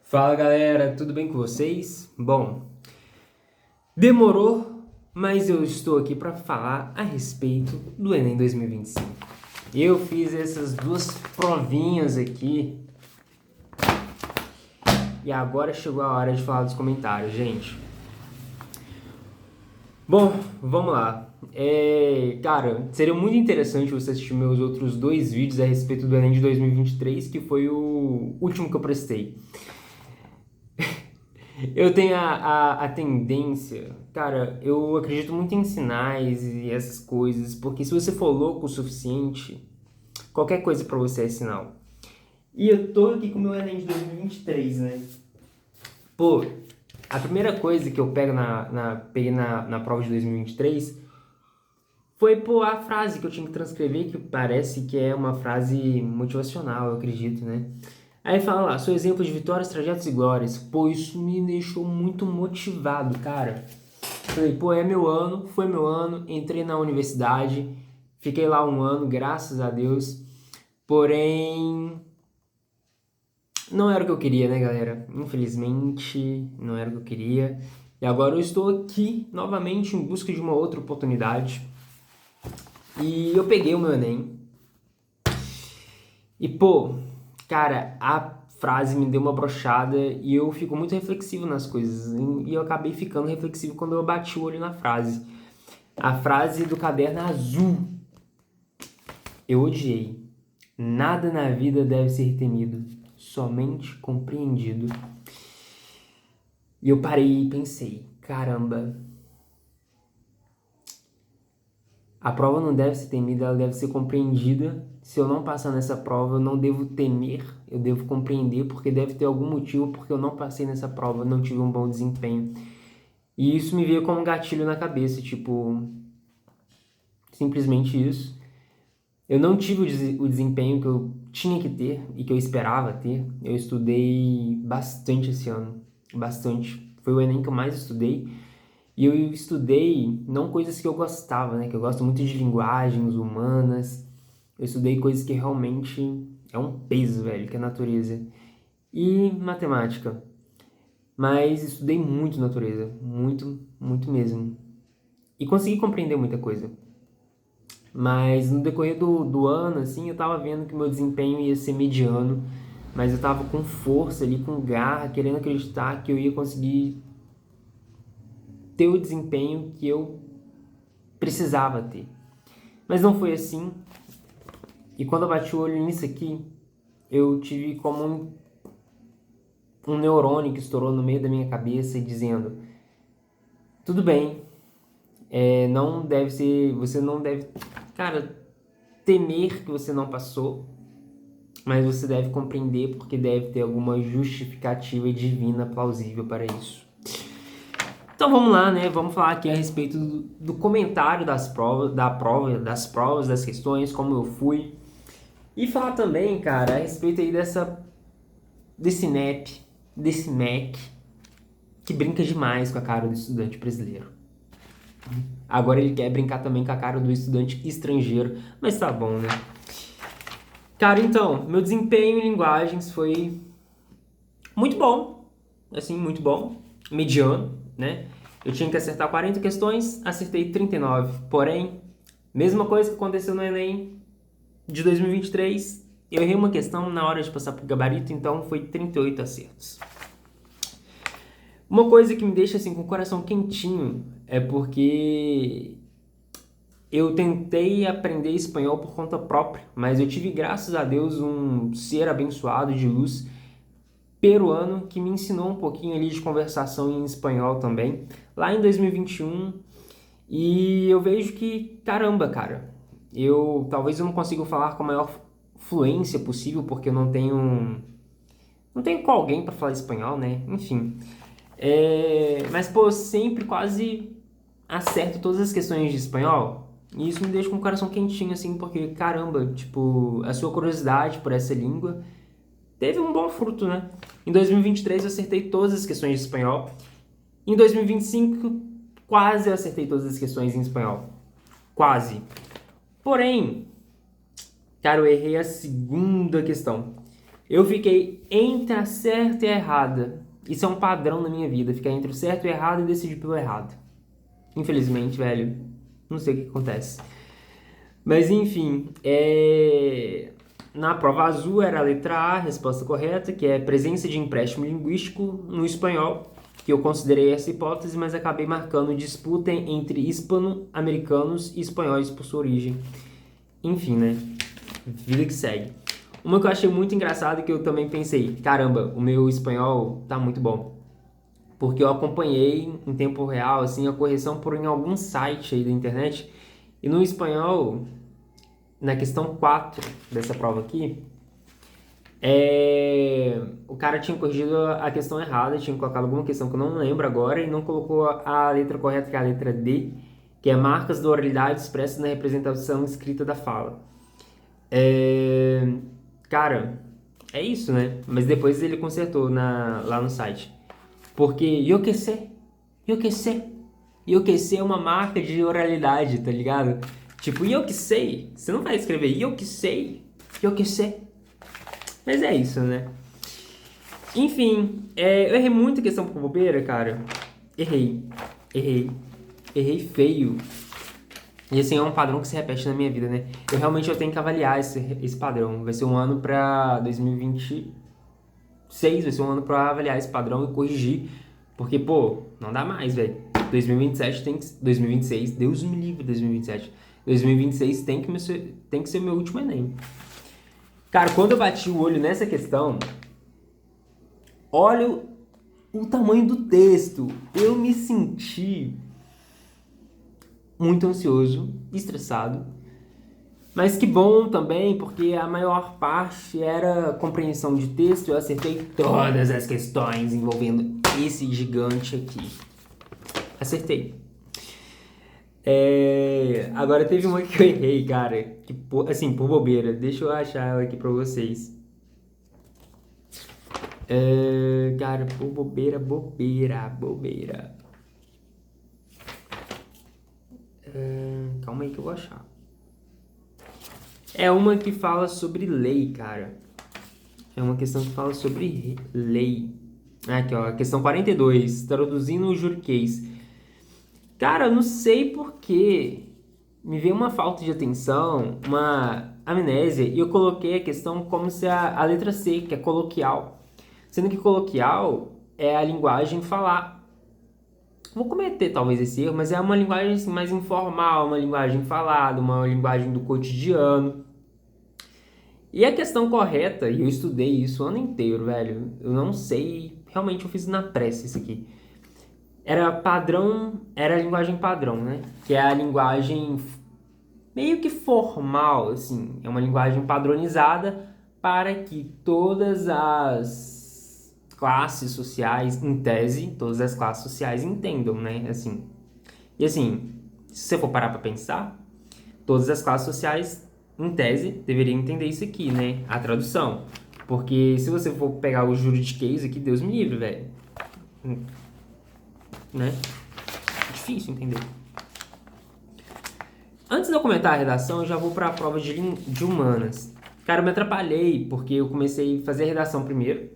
Fala galera, tudo bem com vocês? Bom, demorou, mas eu estou aqui para falar a respeito do Enem 2025. Eu fiz essas duas provinhas aqui e agora chegou a hora de falar dos comentários, gente. Bom, vamos lá. Cara, seria muito interessante você assistir meus outros dois vídeos a respeito do Enem de 2023, que foi o último que eu prestei. Eu tenho a tendência, cara, eu acredito muito em sinais e essas coisas, porque se você for louco o suficiente, qualquer coisa pra você é sinal. E eu tô aqui com o meu Enem de 2023, né? Pô, a primeira coisa que eu pego peguei na prova de 2023 foi, pô, a frase que eu tinha que transcrever, que parece que é uma frase motivacional, eu acredito, né? Aí fala lá, sou exemplo de vitórias, trajetos e glórias. Pô, isso me deixou muito motivado, cara. Falei, pô, é meu ano, foi meu ano, entrei na universidade, fiquei lá um ano, graças a Deus. Porém, não era o que eu queria, né, galera? Infelizmente, não era o que eu queria. E agora eu estou aqui novamente em busca de uma outra oportunidade. E eu peguei o meu Enem. E, pô, cara, a frase me deu uma brochada e eu fico muito reflexivo nas coisas. E eu acabei ficando reflexivo quando eu bati o olho na frase. A frase do caderno azul. Eu odiei. Nada na vida deve ser temido, somente compreendido. E eu parei e pensei, caramba, a prova não deve ser temida, ela deve ser compreendida. Se eu não passar nessa prova, eu não devo temer, eu devo compreender, porque deve ter algum motivo porque eu não passei nessa prova, não tive um bom desempenho. E isso me veio como um gatilho na cabeça, tipo, simplesmente isso. Eu não tive o desempenho que eu tinha que ter e que eu esperava ter. Eu estudei bastante esse ano, bastante. Foi o Enem que eu mais estudei. E eu estudei não coisas que eu gostava, né? Que eu gosto muito de linguagens humanas. Eu estudei coisas que realmente é um peso, velho, que é a natureza. E matemática. Mas estudei muito natureza, muito, muito mesmo. E consegui compreender muita coisa. Mas no decorrer do ano, assim, eu tava vendo que meu desempenho ia ser mediano, mas eu tava com força ali, com garra, querendo acreditar que eu ia conseguir ter o desempenho que eu precisava ter. Mas não foi assim. E quando eu bati o olho nisso aqui, eu tive como um neurônio que estourou no meio da minha cabeça dizendo: tudo bem, não deve ser, você não deve, cara, temer que você não passou, mas você deve compreender porque deve ter alguma justificativa divina plausível para isso. Então vamos lá, né? Vamos falar aqui a respeito do comentário das provas, das provas, das questões, como eu fui. E falar também, cara, a respeito aí desse NEP, desse MEC, que brinca demais com a cara do estudante brasileiro. Agora ele quer brincar também com a cara do estudante estrangeiro, mas tá bom, né? Cara, então, meu desempenho em linguagens foi muito bom, assim, muito bom, mediano, né? Eu tinha que acertar 40 questões, acertei 39. Porém, mesma coisa que aconteceu no Enem de 2023, eu errei uma questão na hora de passar pro gabarito, então foi 38 acertos. Uma coisa que me deixa assim com o coração quentinho é porque eu tentei aprender espanhol por conta própria, mas eu tive, graças a Deus, um ser abençoado de luz peruano que me ensinou um pouquinho ali de conversação em espanhol também, lá em 2021. E eu vejo que, caramba, cara, talvez eu não consiga falar com a maior fluência possível porque eu não tenho com alguém para falar espanhol, né? Enfim. Mas, pô, eu sempre quase acerto todas as questões de espanhol. E isso me deixa com o coração quentinho, assim, porque, caramba, tipo, a sua curiosidade por essa língua teve um bom fruto, né? Em 2023 eu acertei todas as questões de espanhol. Em 2025, quase eu acertei todas as questões em espanhol. Quase. Porém, cara, eu errei a segunda questão. Eu fiquei entre a certa e a errada. Isso é um padrão na minha vida, ficar entre o certo e o errado e decidir pelo errado. Infelizmente, velho, não sei o que acontece. Mas enfim, na prova azul era a letra A, a resposta correta, que é presença de empréstimo linguístico no espanhol, que eu considerei essa hipótese, mas acabei marcando disputa entre hispano-americanos e espanhóis por sua origem. Enfim, né? Vida que segue. Uma que eu achei muito engraçada que eu também pensei, caramba, o meu espanhol tá muito bom. Porque eu acompanhei em tempo real, assim, a correção por em algum site aí da internet. E no espanhol, na questão 4 dessa prova aqui, o cara tinha corrigido a questão errada, tinha colocado alguma questão que eu não lembro agora e não colocou a letra correta, que é a letra D, que é marcas da oralidade expressas na representação escrita da fala. Cara, é isso, né? Mas depois ele consertou lá no site. Porque eu que sei é uma marca de oralidade, tá ligado? Tipo, eu que sei. Você não vai escrever eu que sei. Mas é isso, né? Enfim, eu errei muito questão por bobeira, cara. Errei. Errei feio. E assim, é um padrão que se repete na minha vida, né? Eu tenho que avaliar esse padrão. Vai ser um ano pra 2026, vai ser um ano pra avaliar esse padrão e corrigir. Porque, pô, não dá mais, velho. 2027 tem que... 2026, Deus me livre 2027. 2026 tem que ser o meu último Enem. Cara, quando eu bati o olho nessa questão, olha o tamanho do texto. Eu me senti muito ansioso, estressado. Mas que bom também, porque a maior parte era compreensão de texto. Eu acertei todas as questões envolvendo esse gigante aqui. Acertei. Agora teve uma que eu errei, cara. Que, assim, por bobeira. Deixa eu achar ela aqui pra vocês. Cara, por bobeira. Calma aí que eu vou achar. É uma que fala sobre lei, cara. É uma questão que fala sobre lei. Aqui, ó, a questão 42, traduzindo o juriquês. Cara, eu não sei porquê. Me veio uma falta de atenção, uma amnésia, e eu coloquei a questão como se a letra C, que é coloquial. Sendo que coloquial é a linguagem falar. Vou cometer talvez esse erro, mas é uma linguagem assim, mais informal, uma linguagem falada, uma linguagem do cotidiano. E a questão correta, e eu estudei isso o ano inteiro, velho, eu não sei, realmente eu fiz na pressa isso aqui. Era a linguagem padrão, né? Que é a linguagem meio que formal, assim, é uma linguagem padronizada para que todas as classes sociais, em tese, todas as classes sociais entendam, né? Assim. E assim, se você for parar para pensar, todas as classes sociais, em tese, deveriam entender isso aqui, né? A tradução. Porque se você for pegar o juridiquês aqui, Deus me livre, velho. Né? Difícil entender. Antes de eu comentar a redação, eu já vou para a prova de humanas. Cara, eu me atrapalhei porque eu comecei a fazer a redação primeiro.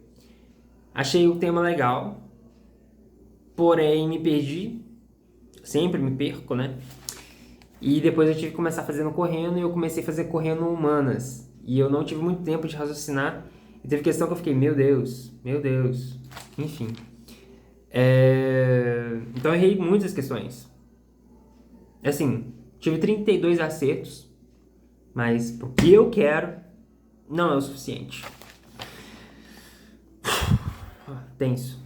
Achei o tema legal. Porém, me perdi. Sempre me perco, né? E depois eu tive que começar fazendo correndo e eu comecei a fazer correndo humanas. E eu não tive muito tempo de raciocinar. E teve questão que eu fiquei, meu Deus. Enfim. Então eu errei muitas questões. Assim, tive 32 acertos, mas pro que eu quero, não é o suficiente. Tenso.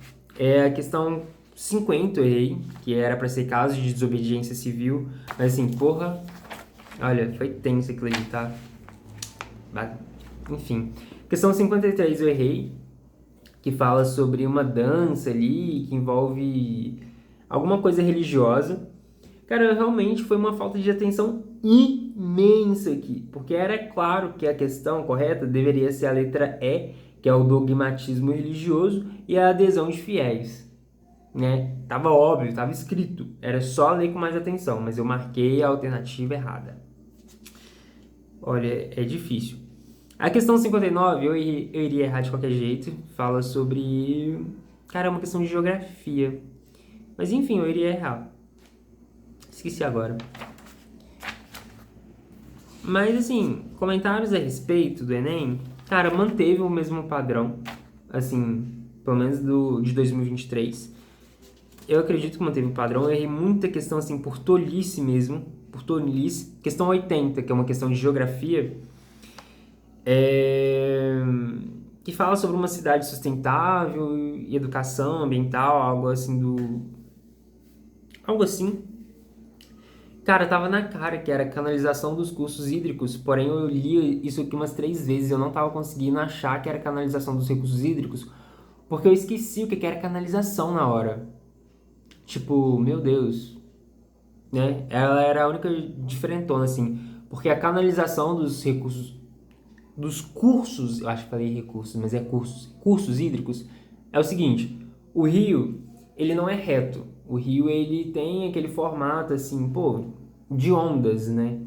A questão 50 eu errei, que era pra ser caso de desobediência civil, mas assim, porra, olha, foi tenso aquilo ali, tá? Enfim. Questão 53 eu errei, que fala sobre uma dança ali, que envolve alguma coisa religiosa. Cara, realmente foi uma falta de atenção imensa aqui, porque era claro que a questão correta deveria ser a letra E, que é o dogmatismo religioso, e a adesão de fiéis, né? Tava óbvio, tava escrito, era só ler com mais atenção, mas eu marquei a alternativa errada. Olha, é difícil. A questão 59, eu iria errar de qualquer jeito. Fala sobre... Cara, é uma questão de geografia. Mas enfim, eu iria errar. Esqueci agora. Mas assim, comentários a respeito do Enem, cara, manteve o mesmo padrão. Assim, pelo menos de 2023. Eu acredito que manteve o padrão. Eu errei muita questão assim por tolice mesmo. Por tolice. Questão 80, que é uma questão de geografia. Que fala sobre uma cidade sustentável e educação ambiental, algo assim algo assim. Cara, tava na cara que era canalização dos cursos hídricos, porém eu li isso aqui umas 3 vezes, eu não tava conseguindo achar que era canalização dos recursos hídricos, porque eu esqueci o que era canalização na hora. Tipo, meu Deus, né? Ela era a única diferentona, assim, porque a canalização dos recursos dos cursos, eu acho que falei recursos, mas é cursos hídricos, é o seguinte, o rio, ele não é reto. O rio, ele tem aquele formato, assim, pô, de ondas, né?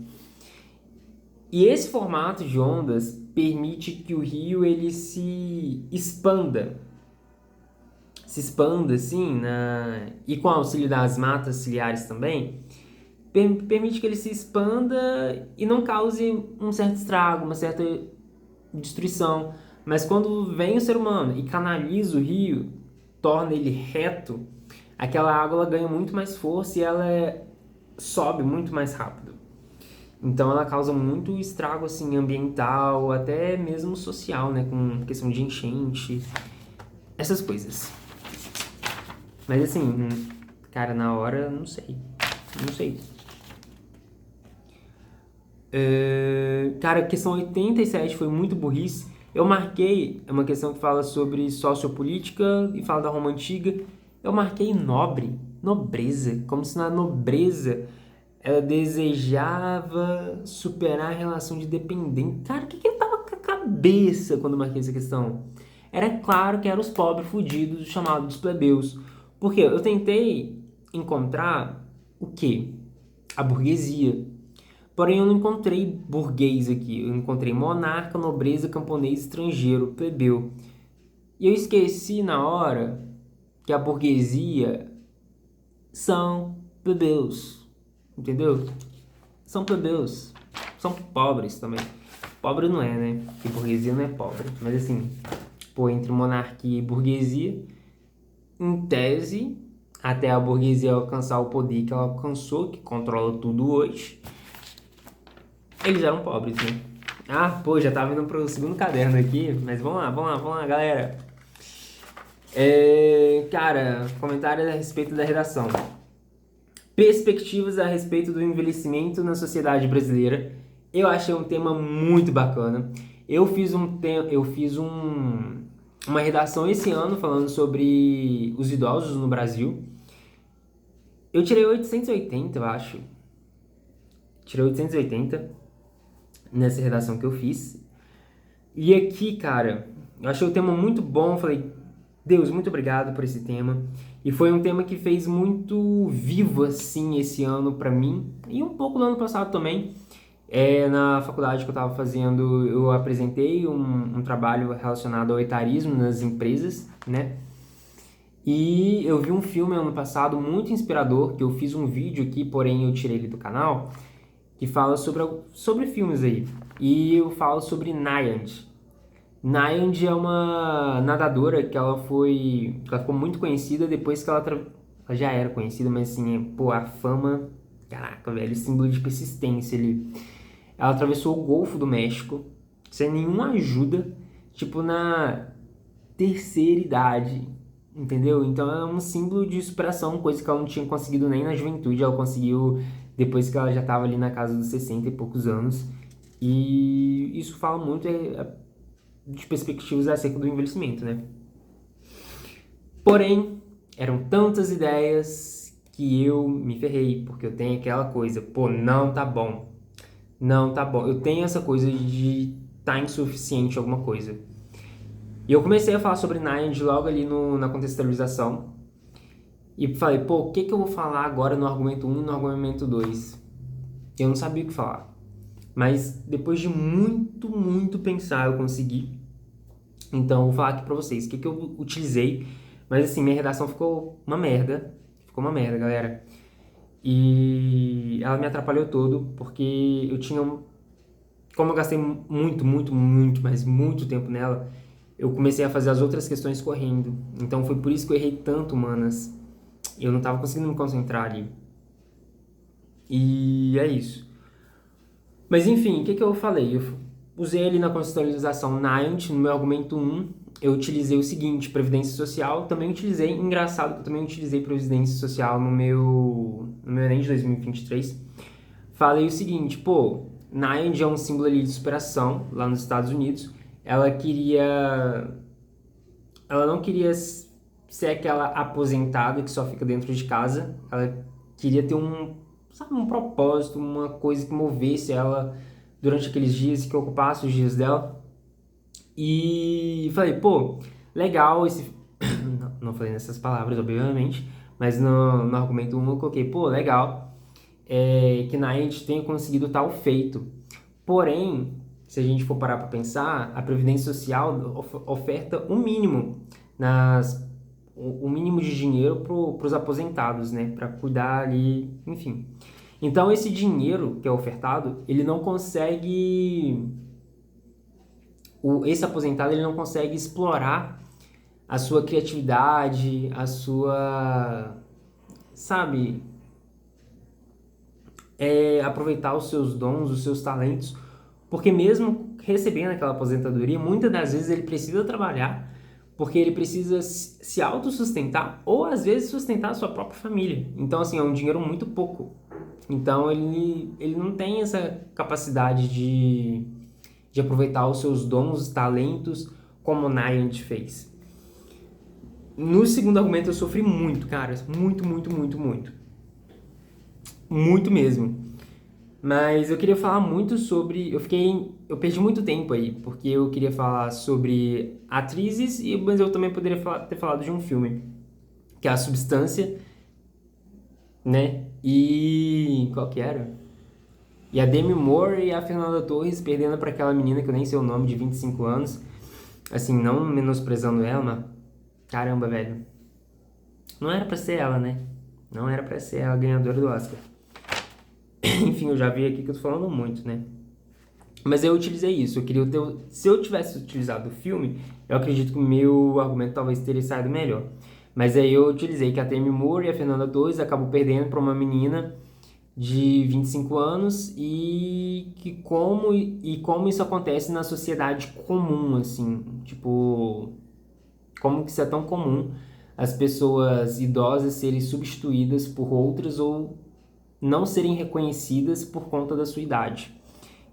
E esse formato de ondas permite que o rio, ele se expanda, assim, e com o auxílio das matas ciliares também, permite que ele se expanda e não cause um certo estrago, uma certa destruição. Mas quando vem o ser humano e canaliza o rio, torna ele reto, aquela água ela ganha muito mais força e sobe muito mais rápido. Então ela causa muito estrago assim ambiental, até mesmo social, né, com questão de enchente, essas coisas. Mas assim, cara, na hora não sei. Não sei. Cara, a questão 87 foi muito burrice. Eu marquei, é uma questão que fala sobre sociopolítica e fala da Roma Antiga. Eu marquei nobreza, como se na nobreza ela desejava superar a relação de dependência. Cara, o que eu tava com a cabeça quando eu marquei essa questão? Era claro que eram os pobres fudidos chamados plebeus. Porque eu tentei encontrar o quê? A burguesia. Porém, eu não encontrei burguês aqui. Eu encontrei monarca, nobreza, camponês, estrangeiro, plebeu. E eu esqueci na hora que a burguesia são plebeus. Entendeu? São plebeus. São pobres também. Pobre não é, né? Porque burguesia não é pobre. Mas assim, pô, entre monarquia e burguesia, em tese, até a burguesia alcançar o poder que ela alcançou, que controla tudo hoje, eles eram pobres, né? Ah, pô, já tava indo pro segundo caderno aqui, mas vamos lá, galera. Cara, comentários a respeito da redação. Perspectivas a respeito do envelhecimento na sociedade brasileira. Eu achei um tema muito bacana. Eu fiz uma redação esse ano falando sobre os idosos no Brasil. Eu tirei 880, eu acho. Tirei 880 nessa redação que eu fiz. E aqui, cara, eu achei o tema muito bom. Falei, Deus, muito obrigado por esse tema. E foi um tema que fez muito vivo, assim, esse ano pra mim. E um pouco no ano passado também. Na faculdade que eu estava fazendo, eu apresentei um trabalho relacionado ao etarismo nas empresas, né? E eu vi um filme ano passado muito inspirador, que eu fiz um vídeo aqui, porém eu tirei ele do canal, que fala sobre filmes aí. E eu falo sobre Nayand. Nayand é uma nadadora que ela ficou muito conhecida depois que ela já era conhecida, mas assim, pô, a fama, caraca, velho, símbolo de persistência ali. Ela atravessou o Golfo do México sem nenhuma ajuda, tipo na terceira idade, entendeu? Então é um símbolo de superação, coisa que ela não tinha conseguido nem na juventude, ela conseguiu depois que ela já estava ali na casa dos 60 e poucos anos. E isso fala muito de perspectivas acerca do envelhecimento, né? Porém, eram tantas ideias que eu me ferrei, porque eu tenho aquela coisa, pô, não tá bom. Não tá bom. Eu tenho essa coisa de tá insuficiente alguma coisa. E eu comecei a falar sobre Nayand logo ali na contextualização. E falei, pô, o que eu vou falar agora no argumento 1 e no argumento 2? Eu não sabia o que falar. Mas depois de muito, muito pensar, eu consegui. Então, eu vou falar aqui pra vocês o que eu utilizei. Mas assim, minha redação ficou uma merda. Ficou uma merda, galera. E ela me atrapalhou todo, porque eu tinha como eu gastei muito, muito, muito, mas muito tempo nela, eu comecei a fazer as outras questões correndo. Então foi por isso que eu errei tanto, manas. Eu não tava conseguindo me concentrar ali. E é isso. Mas enfim, o que eu falei? Eu usei ele na contextualização Nayant, no meu argumento 1, eu utilizei o seguinte, previdência social, também utilizei, engraçado que eu também utilizei previdência social no meu Enem de 2023. Falei o seguinte, pô, Nayand é um símbolo ali de superação lá nos Estados Unidos. Ela não queria ser aquela aposentada que só fica dentro de casa. Ela queria ter sabe, um propósito, uma coisa que movesse ela durante aqueles dias, que ocupasse os dias dela. E falei, pô, legal esse. Não falei nessas palavras, obviamente, mas no argumento 1 eu coloquei, pô, legal que Nayant tenha conseguido tal feito. Porém, se a gente for parar para pensar, a Previdência Social oferta um mínimo o mínimo de dinheiro para os aposentados, né? Para cuidar ali, enfim. Então, esse dinheiro que é ofertado, ele não consegue. Esse aposentado ele não consegue explorar a sua criatividade, a sua. Sabe? Aproveitar os seus dons, os seus talentos, porque mesmo recebendo aquela aposentadoria, muitas das vezes ele precisa trabalhar, porque ele precisa se autossustentar ou às vezes sustentar a sua própria família. Então, assim, é um dinheiro muito pouco. Então, ele não tem essa capacidade de aproveitar os seus dons, talentos, como o Nayant fez. No segundo argumento, eu sofri muito, cara. Muito, muito, muito, muito. Muito mesmo. Mas eu queria falar muito sobre. Eu perdi muito tempo aí, porque eu queria falar sobre atrizes, mas eu também poderia ter falado de um filme, que é A Substância, né? E. Qual que era? E a Demi Moore e a Fernanda Torres perdendo para aquela menina que eu nem sei o nome, de 25 anos. Assim, não menosprezando ela, mas. Caramba, velho. Não era pra ser ela, né? Não era pra ser ela a ganhadora do Oscar. Enfim, eu já vi aqui que eu tô falando muito, né? Mas eu utilizei isso. Se eu tivesse utilizado o filme, eu acredito que o meu argumento talvez teria saído melhor. Mas aí eu utilizei que a Demi Moore e a Fernanda Torres acabam perdendo para uma menina de 25 anos como isso acontece na sociedade comum, assim, tipo, como que isso é tão comum as pessoas idosas serem substituídas por outras ou não serem reconhecidas por conta da sua idade.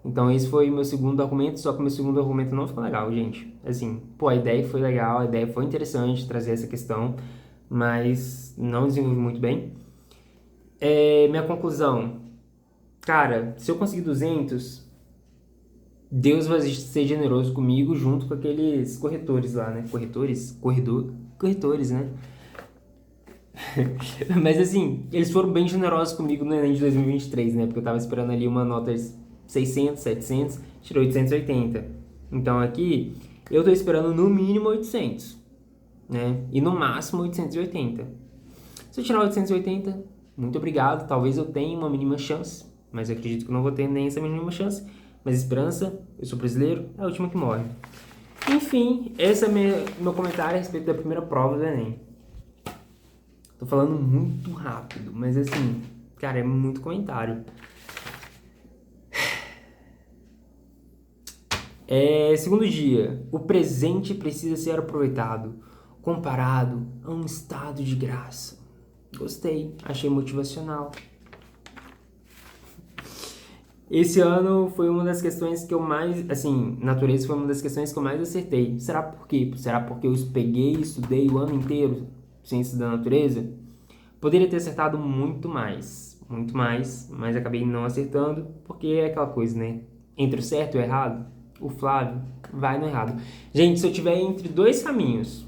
Então esse foi o meu segundo argumento, só que o meu segundo argumento não ficou legal, gente. Assim, pô, a ideia foi legal, a ideia foi interessante trazer essa questão, mas não desenvolvi muito bem. Minha conclusão, cara, se eu conseguir 200, Deus vai ser generoso comigo junto com aqueles corretores lá, né? Corretores, né? Mas assim, eles foram bem generosos comigo no Enem de 2023, né? Porque eu tava esperando ali uma nota 600, 700, tirou 880. Então aqui, eu tô esperando no mínimo 800, né? E no máximo 880. Se eu tirar 880, muito obrigado. Talvez eu tenha uma mínima chance, mas eu acredito que eu não vou ter nem essa mínima chance. Mas esperança, eu sou brasileiro, é a última que morre. Enfim, esse é meu comentário a respeito da primeira prova do Enem. Tô falando muito rápido, mas assim, cara, é muito comentário. Segundo dia, o presente precisa ser aproveitado, comparado a um estado de graça. Gostei, achei motivacional. Esse ano foi uma das questões que eu mais, assim, natureza foi uma das questões que eu mais acertei. Será por quê? Será porque eu peguei e estudei o ano inteiro ciências da natureza? Poderia ter acertado muito mais, mas acabei não acertando, porque é aquela coisa, né? Entre o certo e o errado, o Flávio vai no errado. Gente, se eu tiver entre dois caminhos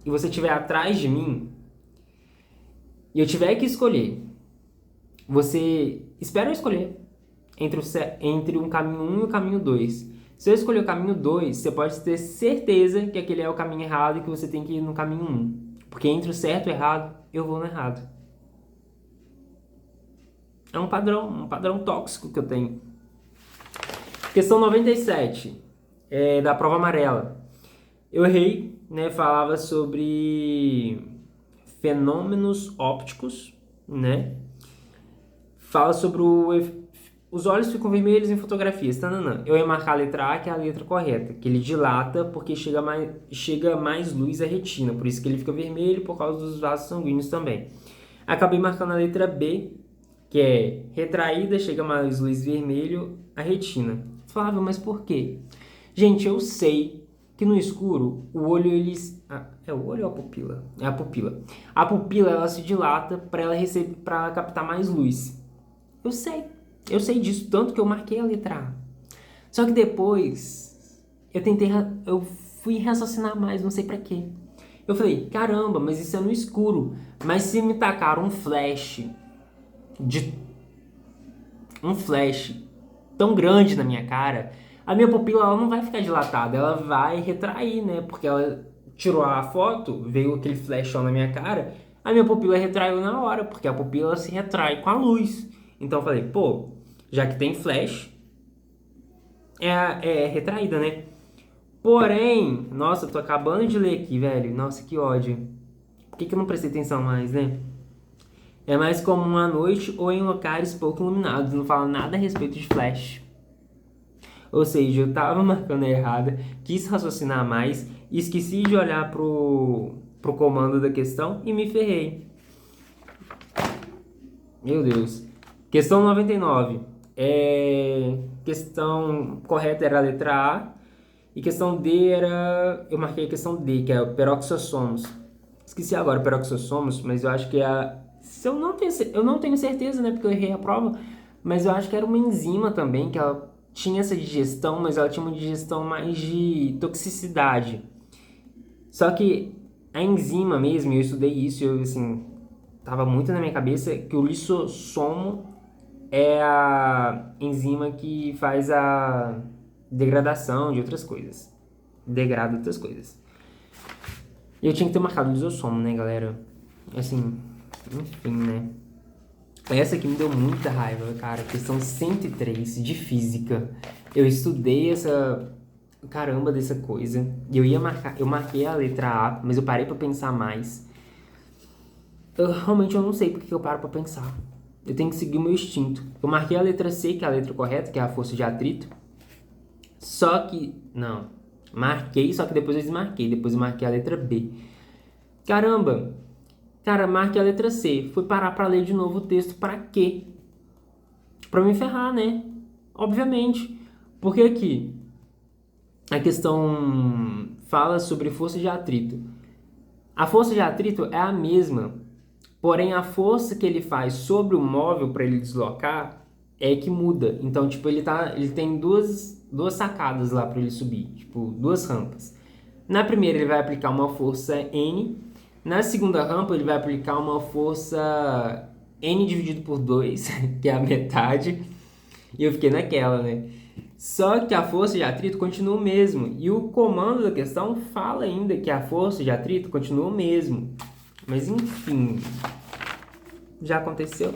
e você estiver atrás de mim e eu tiver que escolher, você espera eu escolher. entre um caminho 1 e o caminho 2. Se eu escolher o caminho 2, você pode ter certeza que aquele é o caminho errado e que você tem que ir no caminho 1. Porque entre o certo e o errado, eu vou no errado. É um padrão tóxico que eu tenho. Questão 97, da prova amarela. Eu errei, né? Falava sobre fenômenos ópticos, né? Fala sobre os olhos ficam vermelhos em fotografias. Tananã. Eu ia marcar a letra A, que é a letra correta, que ele dilata porque chega mais luz à retina, por isso que ele fica vermelho por causa dos vasos sanguíneos também. Acabei marcando a letra B, que é retraída, chega mais luz vermelho à retina. Flávio, mas por quê? Gente, eu sei que no escuro o olho é o olho ou a pupila? É a pupila. A pupila ela se dilata para captar mais luz. Eu sei disso, tanto que eu marquei a letra A. Só que depois eu fui raciocinar mais, não sei pra quê. Eu falei, caramba, mas isso é no escuro. Mas se me tacar um flash tão grande na minha cara, a minha pupila ela não vai ficar dilatada, ela vai retrair, né? Porque ela tirou a foto, veio aquele flashão na minha cara, a minha pupila retraiu na hora, porque a pupila se retrai com a luz. Então eu falei, pô, já que tem flash, é retraída, né? Porém, nossa, eu tô acabando de ler aqui, velho. Nossa, que ódio. Por que eu não prestei atenção mais, né? É mais comum à noite ou em locais pouco iluminados. Não fala nada a respeito de flash. Ou seja, eu tava marcando errada, quis raciocinar mais, esqueci de olhar pro comando da questão e me ferrei. Meu Deus. Questão 99. Questão correta era a letra A. E questão D era... Eu marquei a questão D, que é o peroxossomos. Esqueci agora o peroxossomos, mas eu acho que é a... Eu não tenho certeza, né? Porque eu errei a prova. Mas eu acho que era uma enzima também, que ela tinha essa digestão, mas ela tinha uma digestão mais de toxicidade. Só que a enzima mesmo, eu estudei isso, eu assim... Tava muito na minha cabeça que o lisossomo é a enzima que faz a degradação de outras coisas. Degrada outras coisas. E eu tinha que ter marcado o lisossomo, né, galera? Assim, enfim, né? Essa aqui me deu muita raiva, cara. Questão 103 de física. Eu estudei essa caramba dessa coisa. E eu marquei a letra A, mas eu parei pra pensar mais. Realmente eu não sei porque eu paro pra pensar. Eu tenho que seguir o meu instinto. Eu marquei a letra C, que é a letra correta, que é a força de atrito. Só que... Não. Marquei, só que depois eu desmarquei. Depois eu marquei a letra B. Caramba. Cara, marquei a letra C. Fui parar pra ler de novo o texto. Pra quê? Pra me ferrar, né? Obviamente. Porque aqui... A questão fala sobre força de atrito. A força de atrito é a mesma. Porém, a força que ele faz sobre o móvel para ele deslocar é que muda. Então, tipo, ele tem duas sacadas lá para ele subir, tipo, duas rampas. Na primeira ele vai aplicar uma força N, na segunda rampa ele vai aplicar uma força N dividido por 2, que é a metade. E eu fiquei naquela, né? Só que a força de atrito continua o mesmo. E o comando da questão fala ainda que a força de atrito continua o mesmo. Mas enfim, já aconteceu.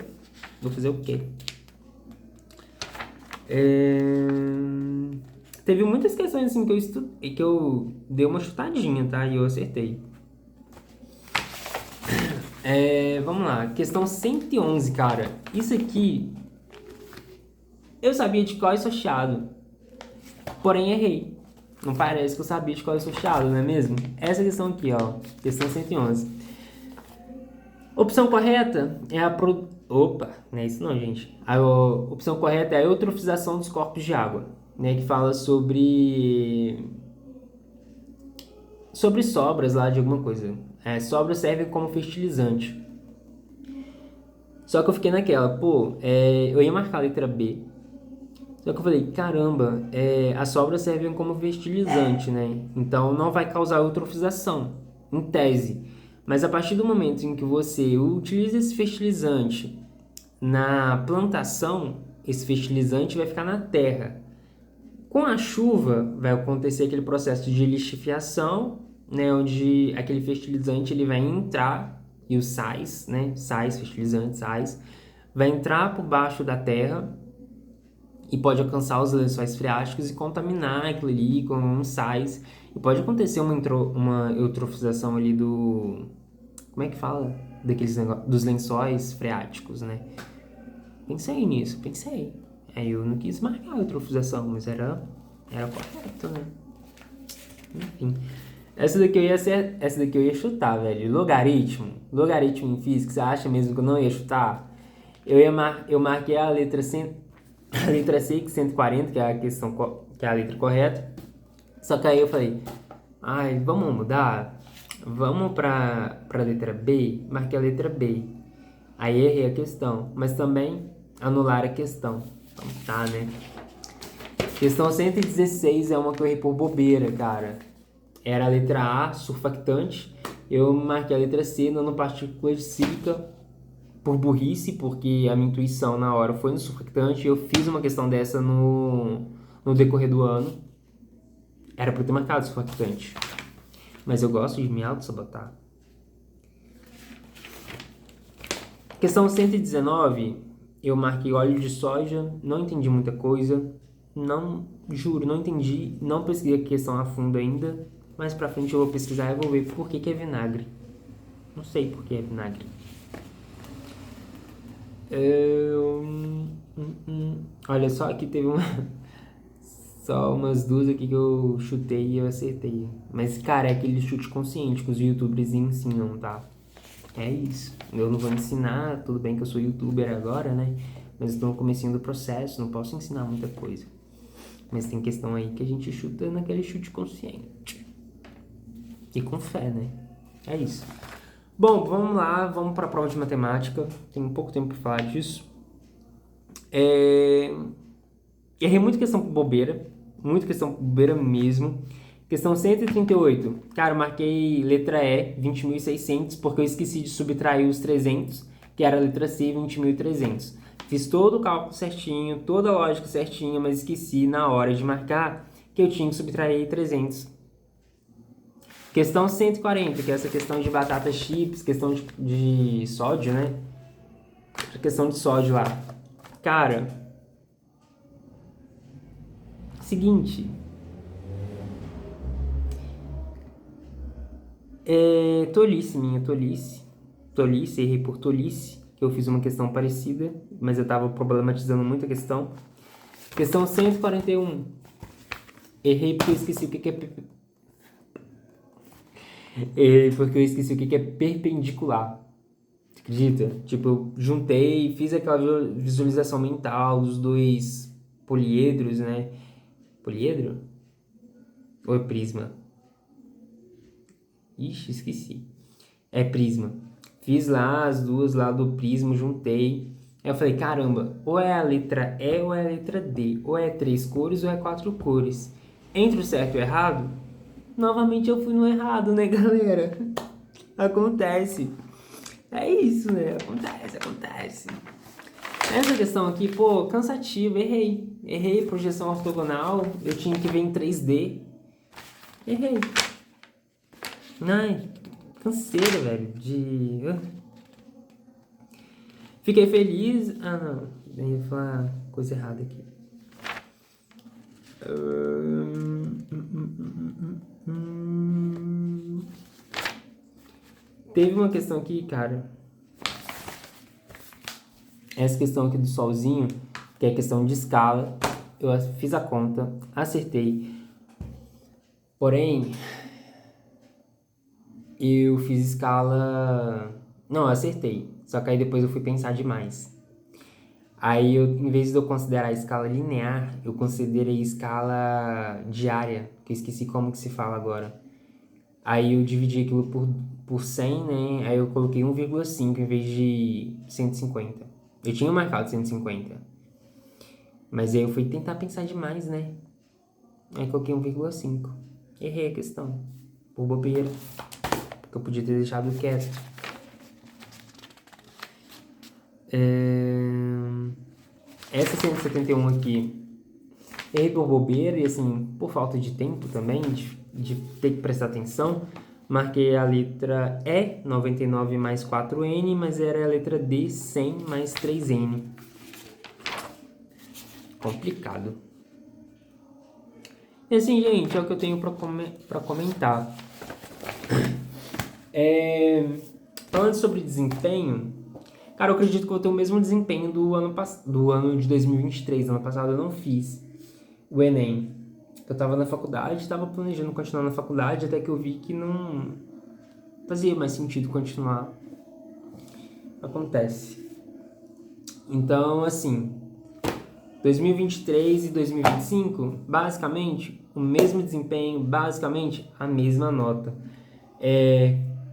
Vou fazer o quê? Teve muitas questões assim que eu dei uma chutadinha, tá? E eu acertei. Vamos lá, questão 111, cara. Isso aqui eu sabia de qual é associado, porém errei. Não parece que eu sabia de qual é associado, não é mesmo? Essa questão aqui, ó, questão 111. Opção correta é a Opa, não é isso não, gente. A opção correta é a eutrofização dos corpos de água, né? Que fala sobre sobras lá de alguma coisa. Sobras servem como fertilizante. Só que eu fiquei naquela, eu ia marcar a letra B. Só que eu falei, caramba, as sobras servem como fertilizante, né? Então não vai causar eutrofização, em tese. Mas a partir do momento em que você utiliza esse fertilizante na plantação, esse fertilizante vai ficar na terra. Com a chuva, vai acontecer aquele processo de lixiviação, né, onde aquele fertilizante ele vai entrar, e os sais, né, sais, fertilizantes, sais, vai entrar por baixo da terra e pode alcançar os lençóis freáticos e contaminar aquilo ali com sais. E pode acontecer uma eutrofização ali do... Como é que fala? Dos lençóis freáticos, né? Pensei nisso, pensei. Aí eu não quis marcar a eutrofização, mas era correto, né? Enfim. Essa daqui eu ia chutar, velho. Logaritmo. Logaritmo em física, você acha mesmo que eu não ia chutar? Eu marquei a letra, a letra C, 140, que é a questão, que é a letra correta. Só que aí eu falei, ai, vamos mudar? Vamos pra letra B? Marquei a letra B. Aí errei a questão, mas também anular a questão. Então tá, né? Questão 116 é uma que eu errei por bobeira, cara. Era a letra A, surfactante. Eu marquei a letra C, nanopartícula de sílica, por burrice, porque a minha intuição na hora foi no surfactante. Eu fiz uma questão dessa no decorrer do ano. Era pra eu ter marcado surfactante. Mas eu gosto de me auto-sabotar. Questão 119, eu marquei óleo de soja, não entendi muita coisa. Não, juro, não entendi. Não pesquisei a questão a fundo ainda. Mais pra frente eu vou pesquisar e vou ver por que é vinagre. Não sei por que é vinagre. Olha só, aqui teve só umas duas aqui que eu chutei e eu acertei. Mas, cara, é aquele chute consciente que os youtubers ensinam, tá? É isso. Eu não vou ensinar, tudo bem que eu sou youtuber agora, né? Mas estou no comecinho do processo, não posso ensinar muita coisa. Mas tem questão aí que a gente chuta naquele chute consciente. E com fé, né? É isso. Bom, vamos lá, vamos para a prova de matemática. Tem pouco tempo para falar disso. Errei muita questão por bobeira. Muita questão por bobeira mesmo. Questão 138. Cara, eu marquei letra E, 20.600, porque eu esqueci de subtrair os 300, que era a letra C, 20.300. Fiz todo o cálculo certinho, toda a lógica certinha, mas esqueci na hora de marcar que eu tinha que subtrair 300. Questão 140, que é essa questão de batata chips, questão de sódio, né? A questão de sódio lá. Cara, seguinte. Tolice minha, tolice. Tolice, errei por tolice, que eu fiz uma questão parecida, mas eu tava problematizando muito a questão. Questão 141. Errei porque eu esqueci o que é... Errei porque eu esqueci o que é perpendicular. Você acredita? Tipo, eu juntei, fiz aquela visualização mental dos dois poliedros, né? Poliedro? Ou é prisma? Ixi, esqueci. É prisma. Fiz lá as duas lá do prisma, juntei. Aí eu falei, caramba, ou é a letra E ou é a letra D. Ou é 3 cores ou é 4 cores. Entre o certo e o errado, novamente eu fui no errado, né, galera? Acontece. É isso, né? Acontece. Essa questão aqui, pô, cansativa, errei. Errei projeção ortogonal, eu tinha que ver em 3D. Errei. Ai, canseira, velho, Fiquei feliz... Ah, não. Eu ia falar coisa errada aqui. Teve uma questão aqui, cara. Essa questão aqui do solzinho, que é questão de escala. Eu fiz a conta, acertei. Porém, eu fiz escala... Não, eu acertei. Só que aí depois eu fui pensar demais. Aí, em vez de eu considerar a escala linear, eu considerei escala diária, que eu esqueci como que se fala agora. Aí eu dividi aquilo por 100, né? Aí eu coloquei 1,5 em vez de 150. Eu tinha marcado 150. Mas aí eu fui tentar pensar demais, né? Aí coloquei 1,5. Errei a questão. Por bobeira. Porque eu podia ter deixado quieto. Essa 171 aqui, errei por bobeira e assim, por falta de tempo também, de ter que prestar atenção, marquei a letra E, 99 mais 4N, mas era a letra D, 100 mais 3N. Complicado. E assim, gente, é o que eu tenho pra comentar. Falando sobre desempenho, cara, eu acredito que eu vou ter o mesmo desempenho do ano de 2023. Ano passado eu não fiz o Enem. Eu tava na faculdade, tava planejando continuar na faculdade, até que eu vi que não fazia mais sentido continuar. Acontece. Então, assim, 2023 e 2025, basicamente, o mesmo desempenho, basicamente, a mesma nota.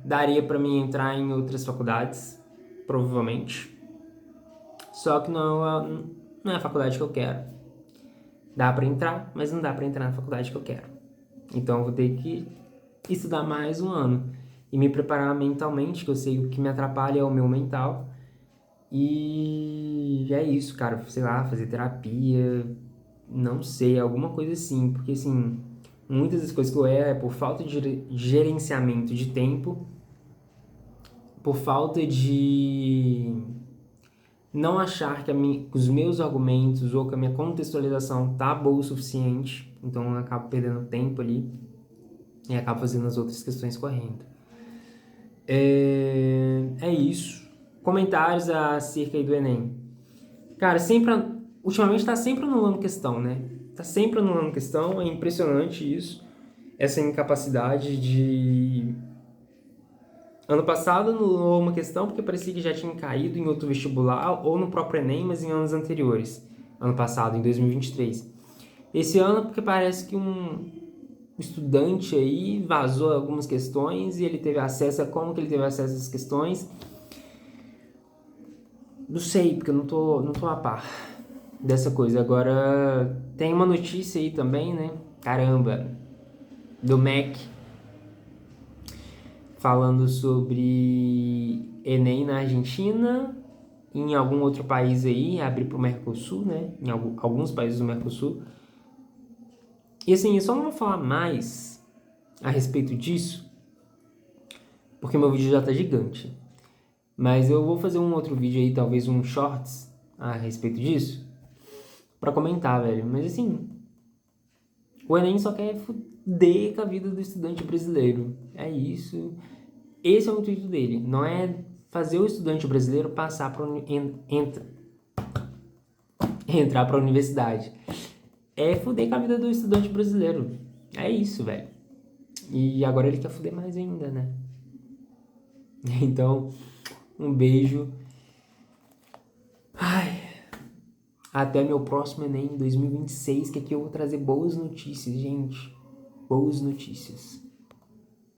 Daria para mim entrar em outras faculdades, provavelmente. Só que não é a faculdade que eu quero. Dá para entrar, mas não dá para entrar na faculdade que eu quero. Então eu vou ter que estudar mais um ano e me preparar mentalmente, que eu sei o que me atrapalha é o meu mental. E é isso, cara, sei lá, fazer terapia, não sei, alguma coisa assim, porque assim, muitas das coisas que eu erro é por falta de gerenciamento de tempo, por falta de não achar que os meus argumentos ou que a minha contextualização tá boa o suficiente, então eu acabo perdendo tempo ali e acabo fazendo as outras questões correndo. É isso. Comentários acerca aí do Enem. Cara, ultimamente tá sempre anulando questão, né? Tá sempre anulando questão, é impressionante isso. Essa incapacidade de... Ano passado anulou uma questão porque parecia que já tinha caído em outro vestibular ou no próprio Enem, mas em anos anteriores. Ano passado, em 2023. Esse ano porque parece que um estudante aí vazou algumas questões e ele teve acesso a como que ele teve acesso a essas questões. Não sei, porque eu não tô a par dessa coisa. Agora, tem uma notícia aí também, né? Caramba, do MEC, falando sobre Enem na Argentina, em algum outro país aí, abrir para o Mercosul, né? Em alguns países do Mercosul. E assim, eu só não vou falar mais a respeito disso, porque meu vídeo já tá gigante. Mas eu vou fazer um outro vídeo aí, talvez um shorts a respeito disso, pra comentar, velho. Mas assim, o Enem só quer fuder com a vida do estudante brasileiro. É isso. Esse é o intuito dele. Não é fazer o estudante brasileiro passar para entrar para a universidade. É fuder com a vida do estudante brasileiro. É isso, velho. E agora ele quer fuder mais ainda, né? Então, um beijo. Ai, até meu próximo Enem em 2026, que aqui eu vou trazer boas notícias, gente. Boas notícias.